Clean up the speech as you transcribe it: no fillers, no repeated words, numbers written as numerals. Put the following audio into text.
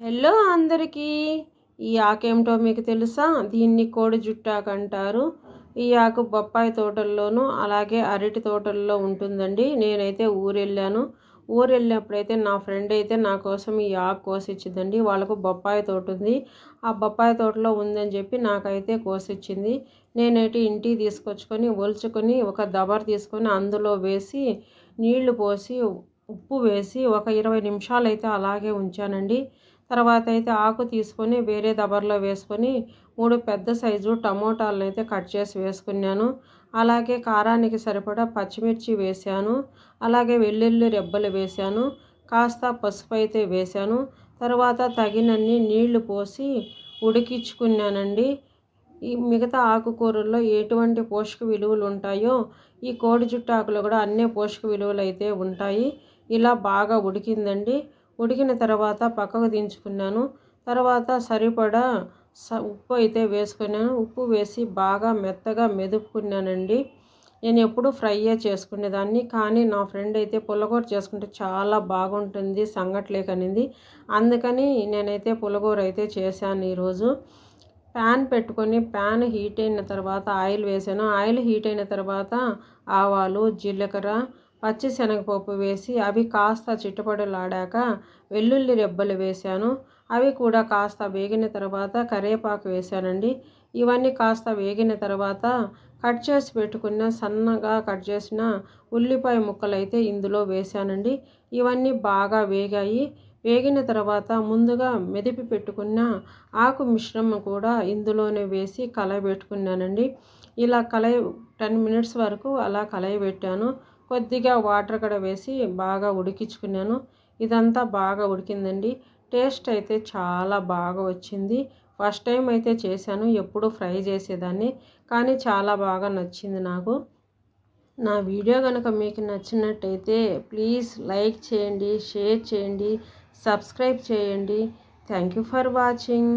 Hello అందరికీ. ఈ ఆకేమిటో మీకు తెలుసా? దీన్ని కోడి జుట్టాకు అంటారు. ఈ ఆకు బొప్పాయి తోటల్లోనూ అలాగే అరటి తోటల్లో ఉంటుందండి. నేనైతే ఊరెళ్ళాను. ఊరెళ్ళినప్పుడైతే నా ఫ్రెండ్ అయితే నా కోసం ఈ ఆకు కోసిచ్చిందండి. వాళ్ళకు బొప్పాయి తోట ఉంది. ఆ బొప్పాయి తోటలో ఉందని చెప్పి నాకైతే కోసిచ్చింది. నేనైతే ఇంటికి తీసుకొచ్చుకొని ఒలుచుకొని ఒక దబర తీసుకొని అందులో వేసి నీళ్లు పోసి ఉప్పు వేసి ఒక 20 నిమిషాలు అయితే అలాగే ఉంచానండి. తర్వాత అయితే ఆకు తీసుకొని వేరే దబర్లో వేసుకొని 3 పెద్ద సైజు టమోటాలను అయితే కట్ చేసి వేసుకున్నాను. అలాగే కారానికి సరిపడా పచ్చిమిర్చి వేశాను. అలాగే వెల్లుల్లి రెబ్బలు వేశాను. కాస్త పసుపు అయితే వేశాను. తర్వాత తగినన్ని నీళ్లు పోసి ఉడికించుకున్నానండి. ఈ మిగతా ఆకుకూరల్లో ఎటువంటి పోషక విలువలు ఉంటాయో ఈ కోడి జుట్టు ఆకులో కూడా అన్ని పోషక విలువలు అయితే ఉంటాయి. ఇలా బాగా ఉడికిందండి. ఉడికిన తర్వాత పక్కకు దించుకున్నాను. తర్వాత సరిపడా ఉప్పు అయితే వేసుకున్నాను. ఉప్పు వేసి బాగా మెత్తగా మెదుపుకున్నానండి. నేను ఎప్పుడు ఫ్రైయే చేసుకునేదాన్ని, కానీ నా ఫ్రెండ్ అయితే పుల్లగూర చేసుకుంటే చాలా బాగుంటుంది సంగట్లేకనింది. అందుకని నేనైతే పుల్లగూర అయితే చేశాను ఈరోజు. ప్యాన్ పెట్టుకొని ప్యాన్ హీట్ అయిన తర్వాత ఆయిల్ వేసాను. ఆయిల్ హీట్ అయిన తర్వాత ఆవాలు, జీలకర్ర, పచ్చిశనగపప్పు వేసి అవి కాస్త చిట్టపటలాడాక వెల్లుల్లి రెబ్బలు వేశాను. అవి కూడా కాస్త వేగిన తర్వాత కరివేపాకు వేశానండి. ఇవన్నీ కాస్త వేగిన తర్వాత కట్ చేసి పెట్టుకున్న సన్నగా కట్ చేసిన ఉల్లిపాయ ముక్కలు అయితే ఇందులో వేశానండి. ఇవన్నీ బాగా వేగాయి. వేగిన తర్వాత ముందుగా మెదిపి పెట్టుకున్న ఆకు మిశ్రమం కూడా ఇందులోనే వేసి కలయబెట్టుకున్నానండి. ఇలా 10 మినిట్స్ వరకు అలా కలయబెట్టాను. కొద్దిగా వాటర్ కూడా వేసి బాగా ఉడికించుకున్నాను. ఇదంతా బాగా ఉడికిందండి. టేస్ట్ అయితే చాలా బాగా వచ్చింది. ఫస్ట్ టైం అయితే చేశాను. ఎప్పుడు ఫ్రై చేసేదాన్ని, కానీ చాలా బాగా నచ్చింది నాకు. నా వీడియో కనుక మీకు నచ్చినట్టయితే ప్లీజ్ లైక్ చేయండి, షేర్ చేయండి, సబ్స్క్రైబ్ చేయండి. Thank you for watching.